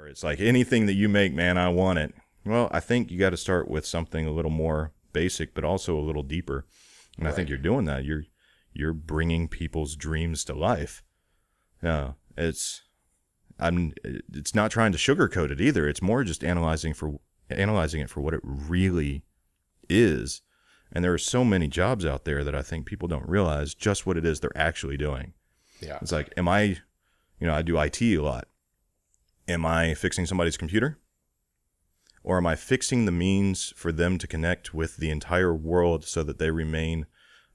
Where it's like, anything that you make, man, I want it. Well, I think you got to start with something a little more basic, but also a little deeper. And I think you're doing that. You're bringing people's dreams to life. Yeah, it's not trying to sugarcoat it either. It's more just analyzing it for what it really is. And there are so many jobs out there that I think people don't realize just what it is they're actually doing. Yeah. It's like, I do IT a lot. Am I fixing somebody's computer? Or am I fixing the means for them to connect with the entire world so that they remain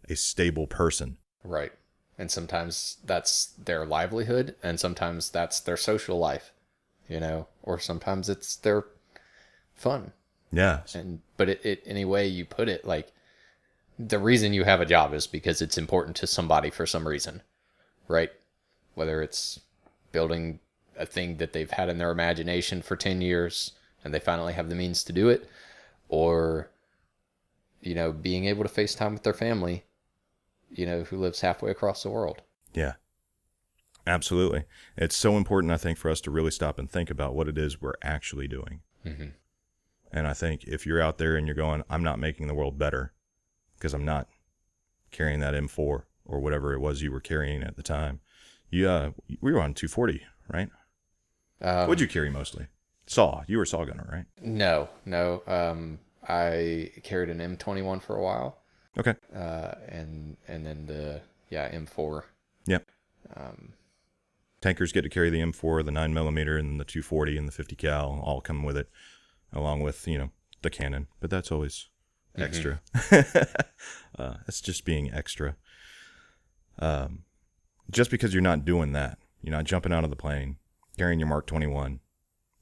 a stable person? Right. And sometimes that's their livelihood, and sometimes that's their social life, or sometimes it's their fun. Yeah. But any way you put it, like, the reason you have a job is because it's important to somebody for some reason, right? Whether it's building a thing that they've had in their imagination for 10 years and they finally have the means to do it, or, being able to FaceTime with their family, who lives halfway across the world. Yeah, absolutely. It's so important, I think, for us to really stop and think about what it is we're actually doing. Mm-hmm. And I think if you're out there and you're going, I'm not making the world better because I'm not carrying that M4 or whatever it was you were carrying at the time. We were on 240, right? What'd you carry mostly? Saw. You were a saw gunner, right? No. I carried an M21 for a while. Okay. And then the M4. Yep. Tankers get to carry the M4, the 9mm, and the 240 and the 50 cal all come with it, along with the cannon. But that's always extra. It's just being extra. Just because you're not doing that, you're not jumping out of the plane, carrying your Mark 21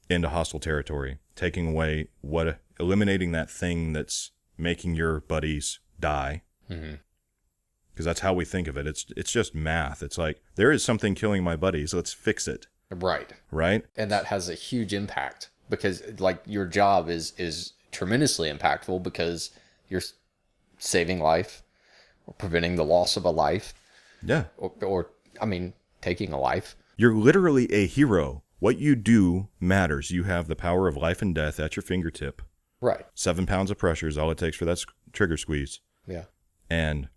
into hostile territory, taking away eliminating that thing that's making your buddies die. Because that's how we think of it. It's just math. It's like, there is something killing my buddies. Let's fix it. Right. Right. And that has a huge impact because, like, your job is tremendously impactful because you're saving life or preventing the loss of a life. Yeah. Or taking a life. You're literally a hero. What you do matters. You have the power of life and death at your fingertip. Right. 7 pounds of pressure is all it takes for that trigger squeeze. Yeah. And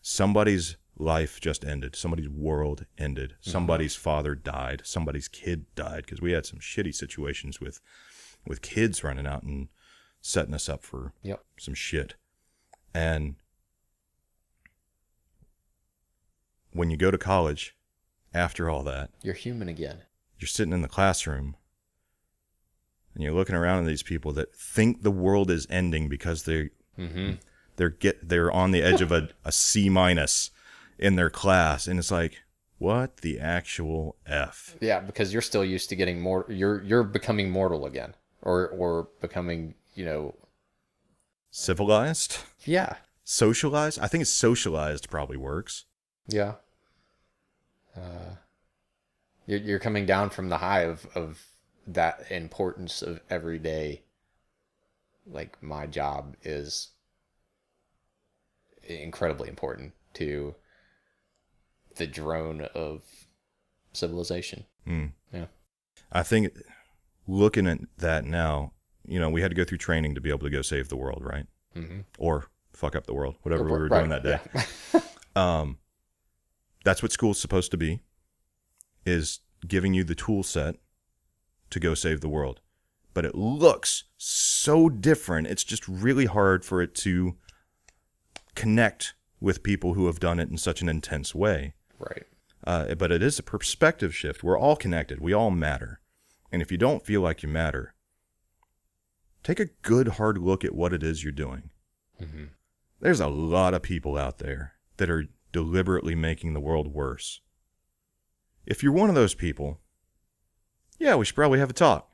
somebody's life just ended. Somebody's world ended. Somebody's father died. Somebody's kid died. Because we had some shitty situations with kids running out and setting us up for some shit. And when you go to college, after all that, you're human again. You're sitting in the classroom and you're looking around at these people that think the world is ending because they're on the edge of a C- in their class, and it's like, what the actual F? Yeah, because you're still used to getting more. You're becoming mortal again, or becoming civilized. Yeah, socialized. I think socialized probably works. Yeah. You're coming down from the high of that importance of every day. Like, my job is incredibly important to the drone of civilization. Yeah. I think looking at that now, we had to go through training to be able to go save the world, right? Or fuck up the world, whatever we were doing that day. Yeah. That's what school's supposed to be, is giving you the tool set to go save the world. But it looks so different. It's just really hard for it to connect with people who have done it in such an intense way. Right. But it is a perspective shift. We're all connected. We all matter. And if you don't feel like you matter, take a good hard look at what it is you're doing. There's a lot of people out there that are deliberately making the world worse. If you're one of those people, yeah, we should probably have a talk.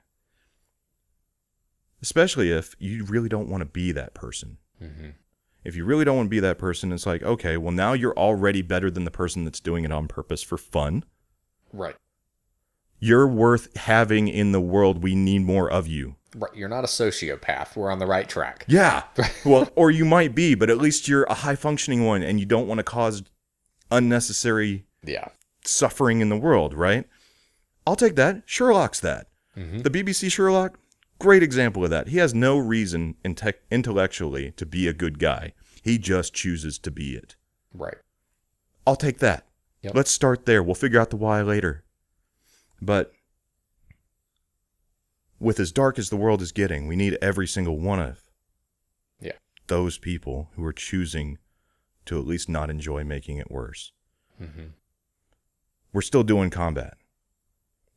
Especially if you really don't want to be that person. If you really don't want to be that person, it's like, okay, well, now you're already better than the person that's doing it on purpose for fun. Right. You're worth having in the world. We need more of you. Right. You're not a sociopath. We're on the right track. Yeah. Well, or you might be, but at least you're a high-functioning one, and you don't want to cause unnecessary suffering in the world, right? I'll take that. Sherlock's that. The BBC Sherlock, great example of that. He has no reason intellectually to be a good guy. He just chooses to be it. Right. I'll take that. Yep. Let's start there. We'll figure out the why later. But with as dark as the world is getting, we need every single one of those people who are choosing to at least not enjoy making it worse. We're still doing combat.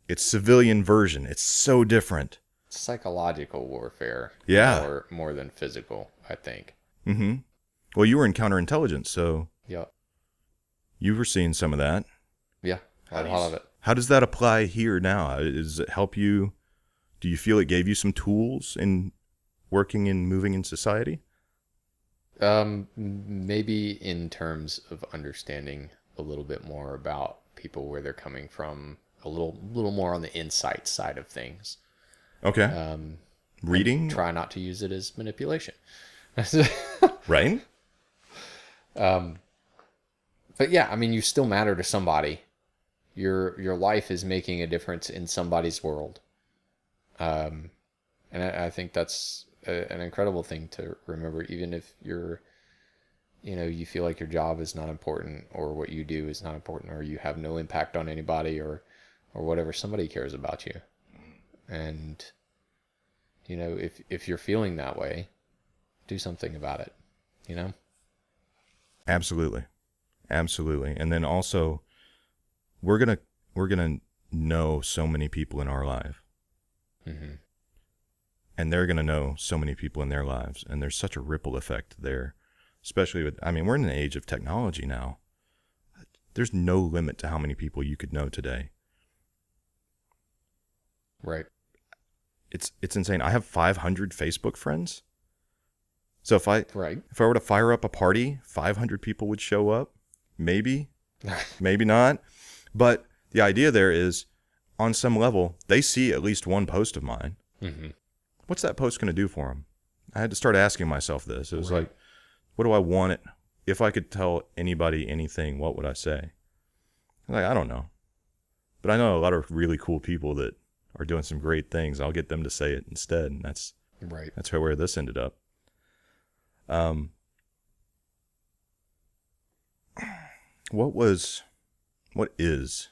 It's civilian version. It's so different. Psychological warfare. Yeah. More than physical, I think. Well, you were in counterintelligence, so yeah, you were seeing some of that. Yeah, a lot of it. How does that apply here now? Does it help you? Do you feel it gave you some tools in working and moving in society? Maybe in terms of understanding a little bit more about people, where they're coming from, a little more on the insight side of things. Okay. Reading? Try not to use it as manipulation. Right? But yeah, I mean, you still matter to somebody. Your life is making a difference in somebody's world. And I think that's an incredible thing to remember, even if you feel like your job is not important, or what you do is not important, or you have no impact on anybody, or whatever. Somebody cares about you. And, if you're feeling that way, do something about it, Absolutely. Absolutely. And then also, we're going to know so many people in our life. And they're going to know so many people in their lives. And there's such a ripple effect there, especially we're in an age of technology now. There's no limit to how many people you could know today. Right. It's insane. I have 500 Facebook friends. So if I were to fire up a party, 500 people would show up. Maybe, maybe not. But the idea there is, on some level, they see at least one post of mine. What's that post going to do for them? I had to start asking myself this. It was like, what do I want it? If I could tell anybody anything, what would I say? I don't know. But I know a lot of really cool people that are doing some great things. I'll get them to say it instead. And that's where this ended up. What is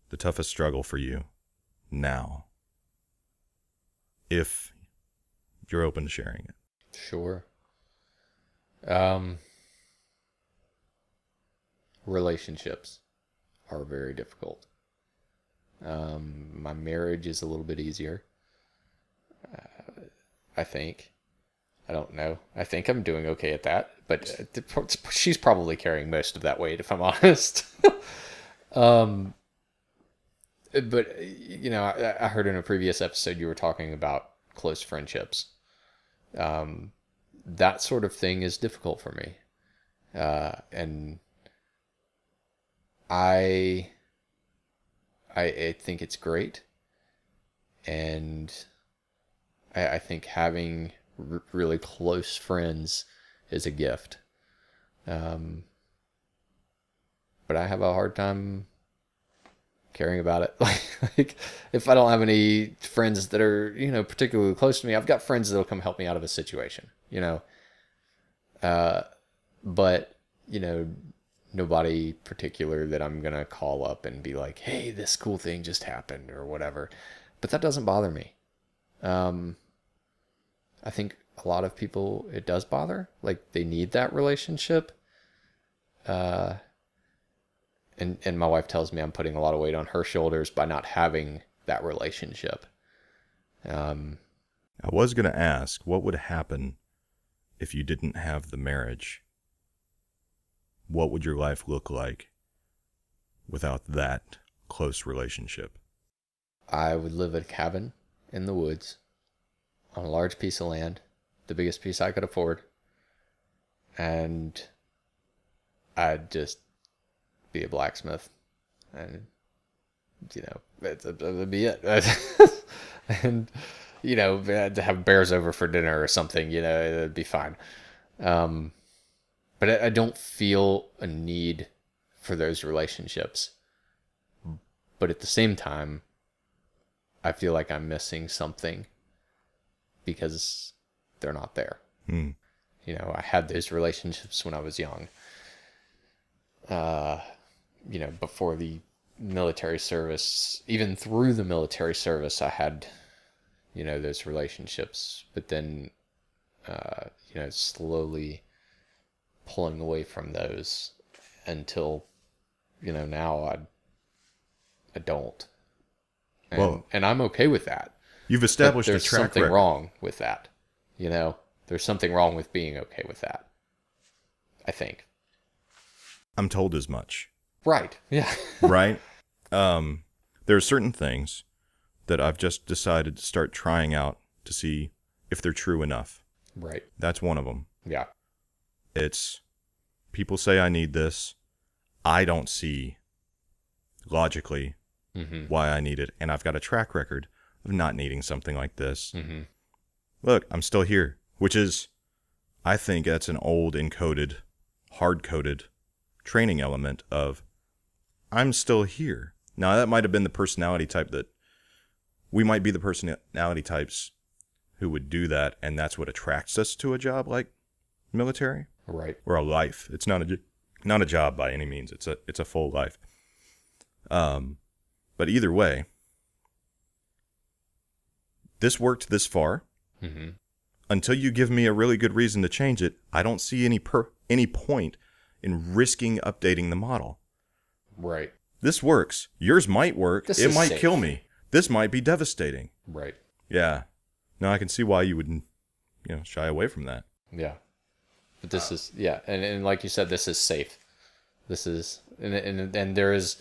the toughest struggle for you now, if you're open to sharing it? Sure. Relationships are very difficult. My marriage is a little bit easier. I think. I don't know. I think I'm doing okay at that, but she's probably carrying most of that weight, if I'm honest. But I heard in a previous episode you were talking about close friendships. That sort of thing is difficult for me. And I think it's great. And I think having really close friends is a gift. But I have a hard time caring about it. Like if I don't have any friends that are, particularly close to me, I've got friends that'll come help me out of a situation, but, nobody particular that I'm going to call up and be like, hey, this cool thing just happened or whatever. But that doesn't bother me. I think a lot of people, it does bother. Like, they need that relationship. And my wife tells me I'm putting a lot of weight on her shoulders by not having that relationship. I was going to ask, what would happen if you didn't have the marriage? What would your life look like without that close relationship? I would live in a cabin in the woods on a large piece of land, the biggest piece I could afford. And I'd just be a blacksmith, and that'd be it. And to have bears over for dinner or something, it'd be fine. But I don't feel a need for those relationships. But at the same time, I feel like I'm missing something because they're not there. Hmm. You know, I had those relationships when I was young. You know, before the military service, even through the military service, I had, you know, those relationships. But then, you know, slowly pulling away from those until, you know, now I don't. And I'm okay with that. You've established a there's track something record. wrong with that. You know, there's something wrong with being okay with that, I think. I'm told as much. Right. Yeah. Right? There are certain things that I've just decided to start trying out to see if they're true enough. Right. That's one of them. Yeah. It's people say I need this. I don't see logically why I need it. And I've got a track record of not needing something like this. Mm-hmm. Look, I'm still here, which is, I think that's an old encoded, hard-coded training element of I'm still here. Now, that might have been the personality type that we might be the personality types who would do that, and that's what attracts us to a job like military. Right. Or a life. It's not a job by any means. It's a full life. But either way, this worked this far. Mm-hmm. Until you give me a really good reason to change it, I don't see any point in risking updating the model. Right. This works. Yours might work. It might kill me. This might be devastating. Right. Yeah. Now I can see why you would, shy away from that. Yeah. But this is, yeah. And like you said, this is safe. This is, and there is,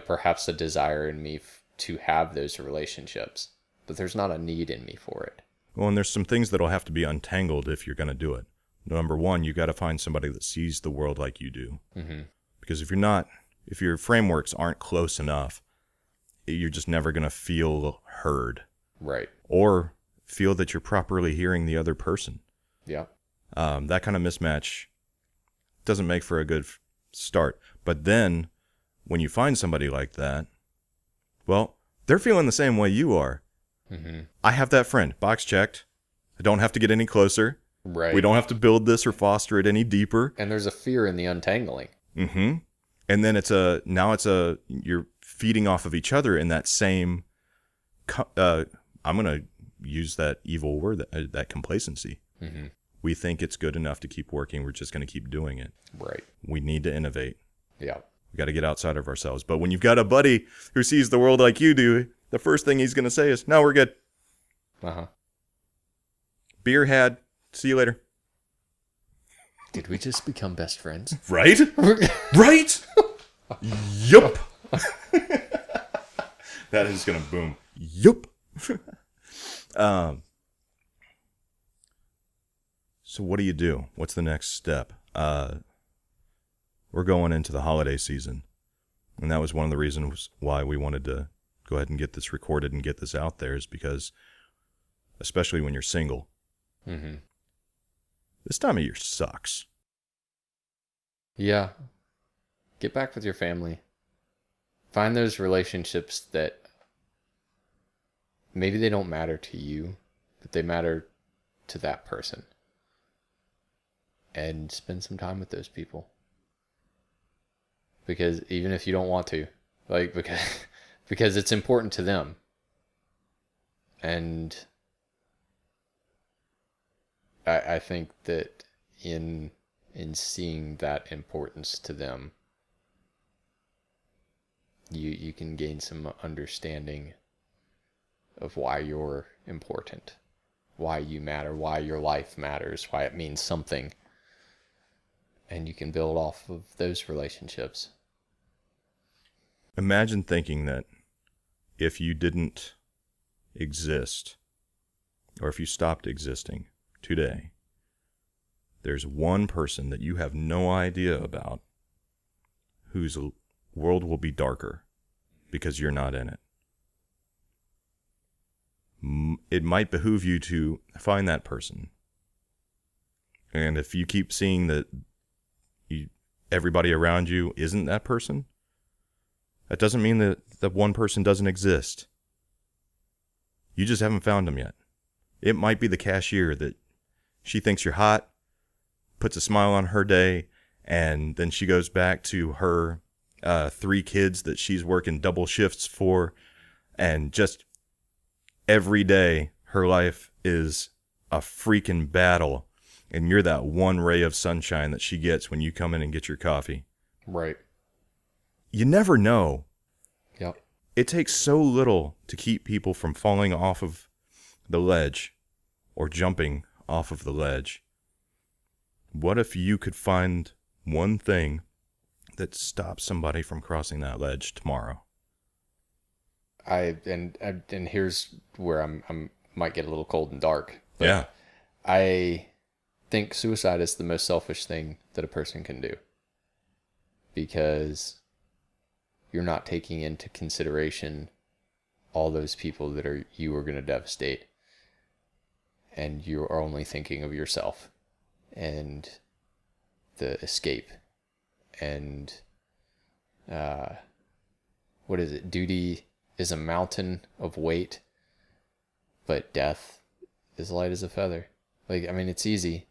perhaps a desire in me to have those relationships, but there's not a need in me for it. Well, and there's some things that'll have to be untangled if you're going to do it. Number one, you got to find somebody that sees the world like you do. Mm-hmm. Because if your frameworks aren't close enough, you're just never going to feel heard. Right. Or feel that you're properly hearing the other person. Yeah. That kind of mismatch doesn't make for a good start. But then, when you find somebody like that, well, they're feeling the same way you are. Mm-hmm. I have that friend. Box checked. I don't have to get any closer. Right. We don't have to build this or foster it any deeper. And there's a fear in the untangling. Mm-hmm. And then you're feeding off of each other in that same, I'm going to use that evil word, that complacency. Mm-hmm. We think it's good enough to keep working. We're just going to keep doing it. Right. We need to innovate. Yeah. We got to get outside of ourselves. But when you've got a buddy who sees the world like you do, the first thing he's going to say is, no, we're good. Uh-huh. Beer had. See you later. Did we just become best friends? Right? Right? Yup. That is going to boom. Yup. So what do you do? What's the next step? We're going into the holiday season. And that was one of the reasons why we wanted to go ahead and get this recorded and get this out there, is because, especially when you're single, mm-hmm. this time of year sucks. Yeah. Get back with your family. Find those relationships that maybe they don't matter to you, but they matter to that person. And spend some time with those people. Because even if you don't want to, because it's important to them. And I think that in seeing that importance to them, you can gain some understanding of why you're important, why you matter, why your life matters, why it means something. And you can build off of those relationships. Imagine thinking that if you didn't exist, or if you stopped existing today, there's one person that you have no idea about whose world will be darker because you're not in it. It might behoove you to find that person. And if you keep seeing that everybody around you isn't that person, that doesn't mean that the one person doesn't exist. You just haven't found them yet. It might be the cashier that she thinks you're hot, puts a smile on her day, and then she goes back to her 3 kids that she's working double shifts for, and just every day her life is a freaking battle, and you're that one ray of sunshine that she gets when you come in and get your coffee. Right. You never know. Yep. It takes so little to keep people from falling off of the ledge or jumping off of the ledge. What if you could find one thing that stops somebody from crossing that ledge tomorrow? And here's where I'm might get a little cold and dark. But Yeah. I think suicide is the most selfish thing that a person can do, because you're not taking into consideration all those people that you are going to devastate, and you are only thinking of yourself and the escape and what is it? Duty is a mountain of weight, but death is light as a feather. Like, I mean, it's easy,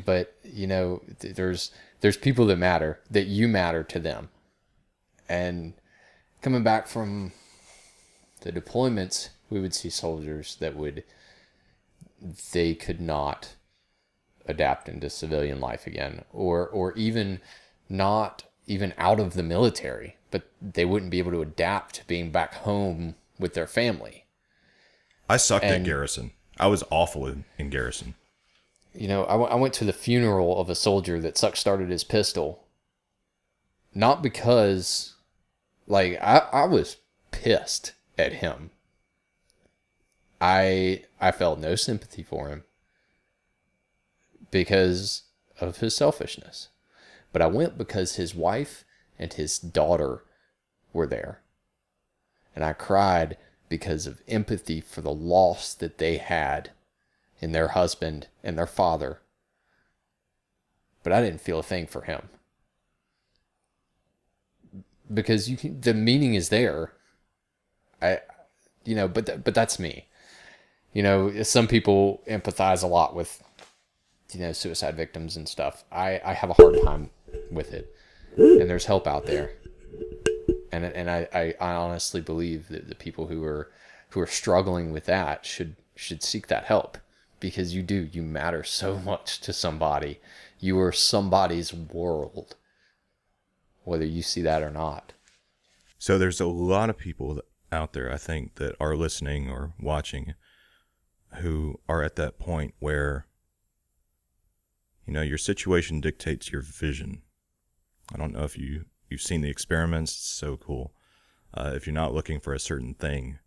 but you know, there's people that matter, that you matter to them. And coming back from the deployments, we would see soldiers that they could not adapt into civilian life again, or even not even out of the military, but they wouldn't be able to adapt to being back home with their family. I sucked at garrison. I was awful in garrison. You know, I went to the funeral of a soldier that started his pistol. Not because, like, I was pissed at him. I felt no sympathy for him because of his selfishness. But I went because his wife and his daughter were there. And I cried because of empathy for the loss that they had in their husband and their father. But I didn't feel a thing for him. Because the meaning is there. But that's me. You know, some people empathize a lot with, you know, suicide victims and stuff. I have a hard time with it. And there's help out there. And I honestly believe that the people who are struggling with that should seek that help, because you matter so much to somebody. You are somebody's world, whether you see that or not. So there's a lot of people out there, I think, that are listening or watching who are at that point where, you know, your situation dictates your vision. I don't know if you've seen the experiments. It's so cool. If you're not looking for a certain thing,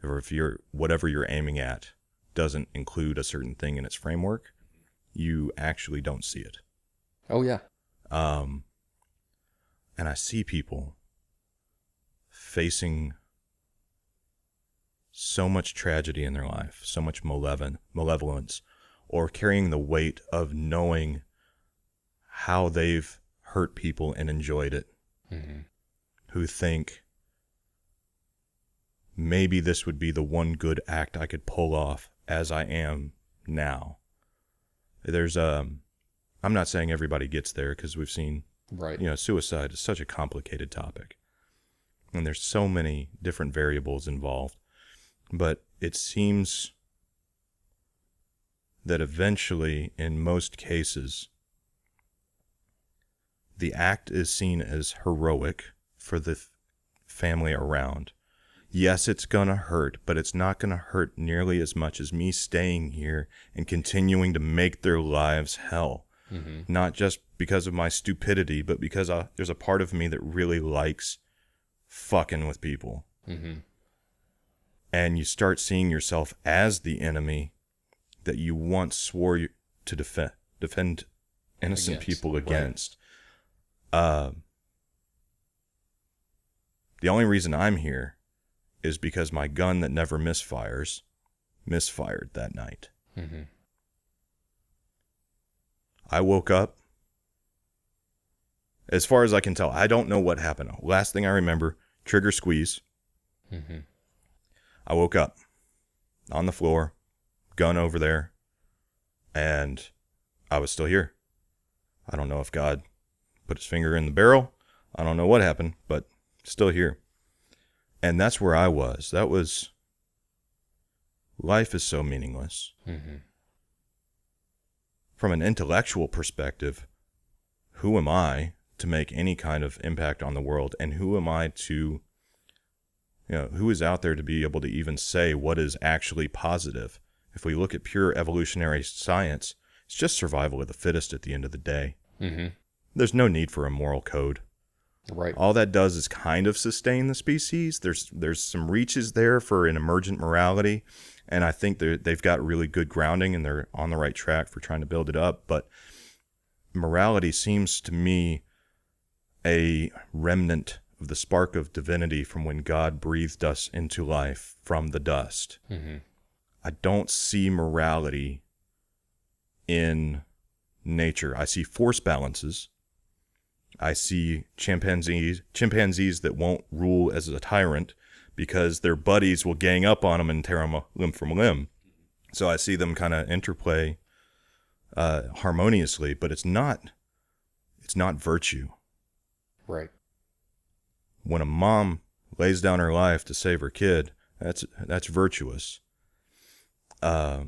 or if whatever you're aiming at doesn't include a certain thing in its framework, you actually don't see it. Oh yeah. And I see people facing so much tragedy in their life, so much malevolence, or carrying the weight of knowing how they've hurt people and enjoyed it, who think maybe this would be the one good act I could pull off as I am now. There's I'm not saying everybody gets there, because we've seen, right, you know, suicide is such a complicated topic, and there's so many different variables involved. But it seems that eventually, in most cases, the act is seen as heroic for the family around. Yes, it's going to hurt, but it's not going to hurt nearly as much as me staying here and continuing to make their lives hell. Not just because of my stupidity, but because there's a part of me that really likes fucking with people. And you start seeing yourself as the enemy that you once swore to defend innocent people against. Right. The only reason I'm here is because my gun that never misfired that night. I woke up. As far as I can tell, I don't know what happened. Last thing I remember, trigger squeeze. I woke up on the floor, gun over there, and I was still here. I don't know if God put his finger in the barrel. I don't know what happened, but still here. And that's where I was. That was, life is so meaningless. Mm-hmm. From an intellectual perspective, who am I to make any kind of impact on the world? And who am I to, who is out there to be able to even say what is actually positive? If we look at pure evolutionary science, it's just survival of the fittest at the end of the day. Mm-hmm. There's no need for a moral code. Right. All that does is kind of sustain the species. There's some reaches there for an emergent morality, and I think they've got really good grounding and they're on the right track for trying to build it up. But morality seems to me a remnant of the spark of divinity from when God breathed us into life from the dust. Mm-hmm. I don't see morality in nature. I see force balances. I see chimpanzees that won't rule as a tyrant because their buddies will gang up on them and tear them limb from limb. So I see them kind of interplay harmoniously, but it's not virtue. Right. When a mom lays down her life to save her kid, that's virtuous. But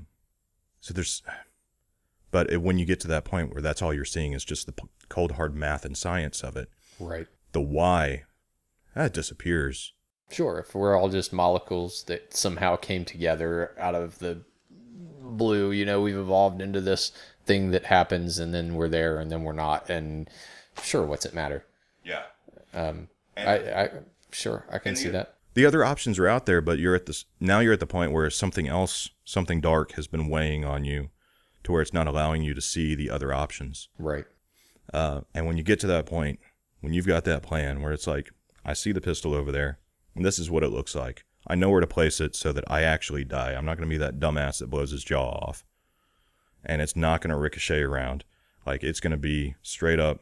when you get to that point where that's all you're seeing is just the cold hard math and science of it, right? The why, that disappears. Sure, if we're all just molecules that somehow came together out of the blue, we've evolved into this thing that happens, and then we're there, and then we're not, and sure, what's it matter? Yeah. I can see that. The other options are out there, but you're at the point where something dark has been weighing on you, to where it's not allowing you to see the other options. Right. And when you get to that point, when you've got that plan where it's like, I see the pistol over there, and this is what it looks like. I know where to place it so that I actually die. I'm not going to be that dumbass that blows his jaw off. And it's not going to ricochet around. Like, it's going to be straight up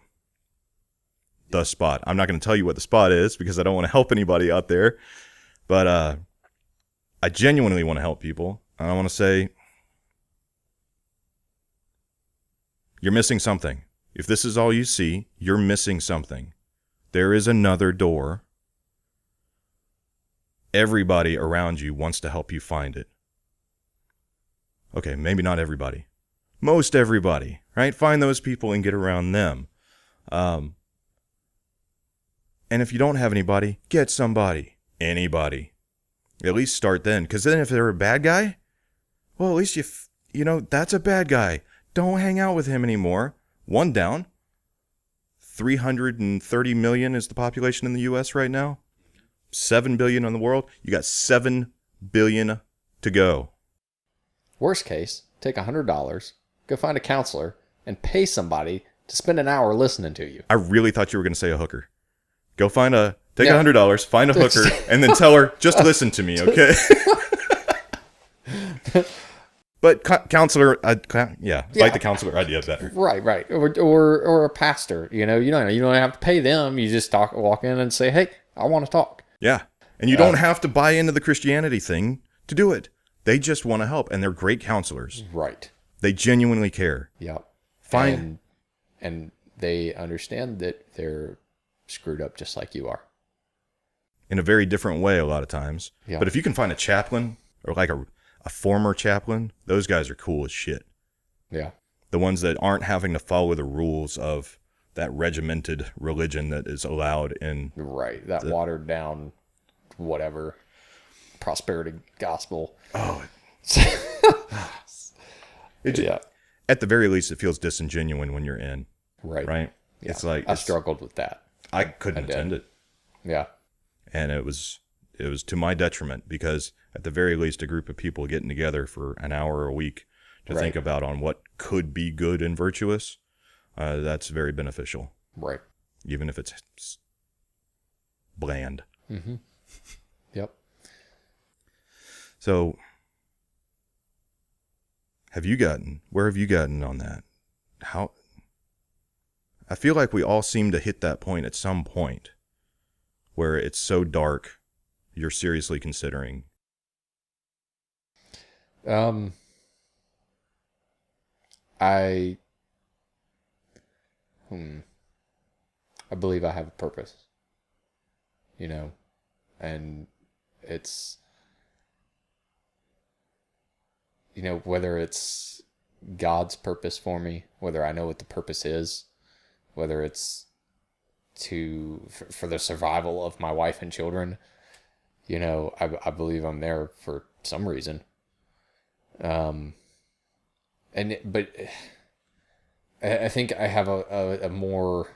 the spot. I'm not going to tell you what the spot is because I don't want to help anybody out there. But I genuinely want to help people. And I want to say, you're missing something. If this is all you see, you're missing something. There is another door. Everybody around you wants to help you find it. Okay, maybe not everybody. Most everybody, right? Find those people and get around them. And if you don't have anybody, get somebody. Anybody. At least start then. Because then if they're a bad guy, well, at least that's a bad guy. Don't hang out with him anymore. One down. 330 million is the population in the U.S. right now. 7 billion in the world. You got 7 billion to go. Worst case, take $100, go find a counselor, and pay somebody to spend an hour listening to you. I really thought you were going to say a hooker. Take $100, find a hooker, and then tell her, just listen to me, okay? But counselor, like the counselor idea better. Right. Or a pastor, you don't have to pay them. You just walk in and say, hey, I want to talk. Yeah. And you don't have to buy into the Christianity thing to do it. They just want to help, and they're great counselors. Right. They genuinely care. Yep. And they understand that they're screwed up just like you are. In a very different way a lot of times. Yeah. But if you can find a chaplain, or like a former chaplain, those guys are cool as shit. Yeah. The ones that aren't having to follow the rules of that regimented religion that is allowed in... Right. That watered down whatever prosperity gospel. Oh. Yeah. At the very least, it feels disingenuous when you're in. Right. Right? Yeah. It's like... I struggled with that. I couldn't attend it. Yeah. And it was to my detriment, because at the very least, a group of people getting together for an hour a week to think about on what could be good and virtuous, that's very beneficial. Right. Even if it's bland. Mm-hmm. Yep. So, where have you gotten on that? I feel like we all seem to hit that point at some point where it's so dark, you're seriously considering I I believe I have a purpose, and it's, whether it's God's purpose for me, whether I know what the purpose is, whether it's for the survival of my wife and children, I believe I'm there for some reason. But I think I have a more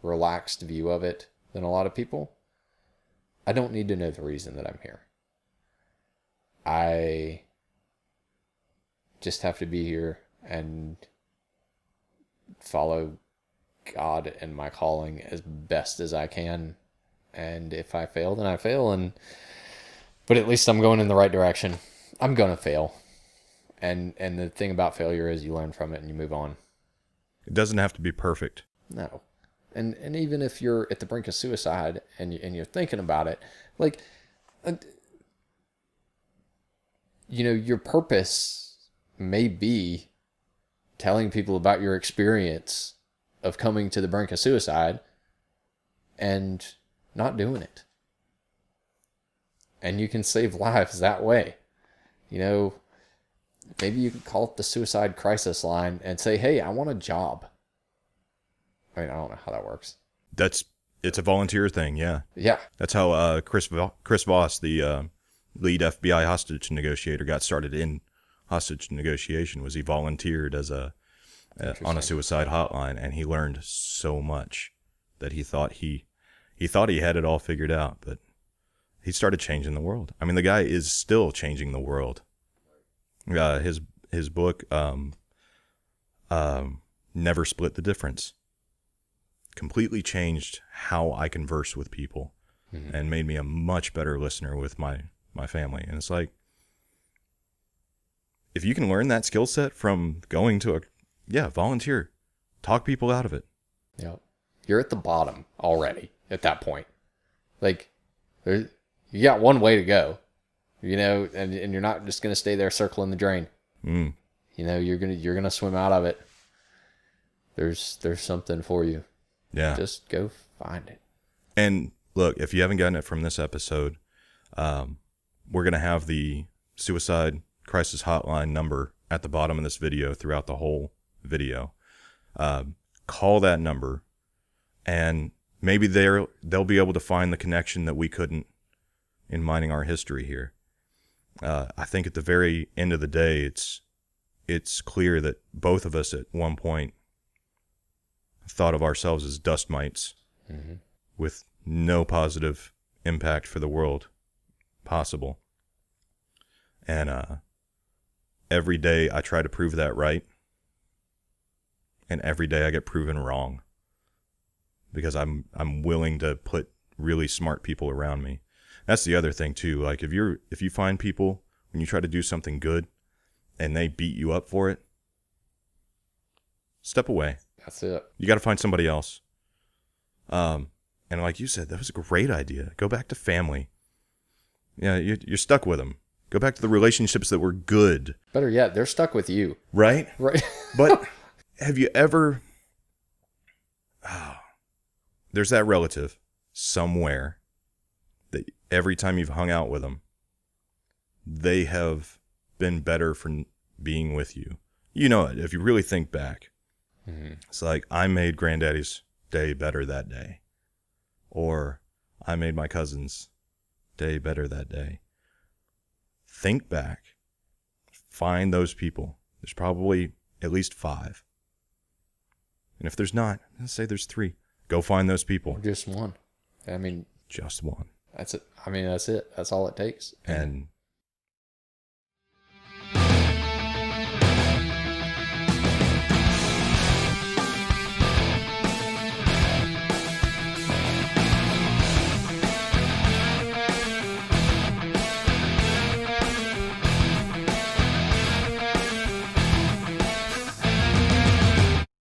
relaxed view of it than a lot of people. I don't need to know the reason that I'm here. I just have to be here and follow God and my calling as best as I can. And if I fail, then I fail. But at least I'm going in the right direction. I'm going to fail. And the thing about failure is you learn from it and you move on. It doesn't have to be perfect. No. And even if you're at the brink of suicide and you're thinking about it, like, your purpose may be telling people about your experience of coming to the brink of suicide and not doing it. And you can save lives that way. Maybe you could call it the suicide crisis line and say, hey, I want a job. I mean, I don't know how that works. It's a volunteer thing, yeah. Yeah. That's how Chris Voss, the lead FBI hostage negotiator, got started in hostage negotiation. Was he volunteered as on a suicide hotline, and he learned so much that he thought he had it all figured out, but he started changing the world. I mean, the guy is still changing the world. His book, Never Split the Difference, completely changed how I converse with people, and made me a much better listener with my family. And it's like, if you can learn that skill set from going to volunteer, talk people out of it. Yeah. You're at the bottom already at that point. Like, you got one way to go, and you're not just going to stay there circling the drain. You're going to swim out of it. There's something for you. Yeah. Just go find it. And look, if you haven't gotten it from this episode, we're going to have the suicide crisis hotline number at the bottom of this video throughout the whole video. Call that number, and maybe they'll be able to find the connection that we couldn't in mining our history here. I think at the very end of the day, it's clear that both of us at one point thought of ourselves as dust mites with no positive impact for the world possible. And every day I try to prove that right, and every day I get proven wrong, because I'm willing to put really smart people around me. That's the other thing too. Like, if you find people when you try to do something good and they beat you up for it, step away. That's it. You got to find somebody else. And like you said, that was a great idea. Go back to family. Yeah, you're stuck with them. Go back to the relationships that were good. Better yet, they're stuck with you. Right? Right. But have you ever... there's that relative somewhere that every time you've hung out with them, they have been better for being with you. You know it, if you really think back. It's like, I made Granddaddy's day better that day. Or I made my cousin's day better that day. Think back. Find those people. There's probably at least 5. And if there's not, let's say there's 3. Go find those people. Or just one. I mean, just one. that's it. I mean, that's it. That's all it takes. And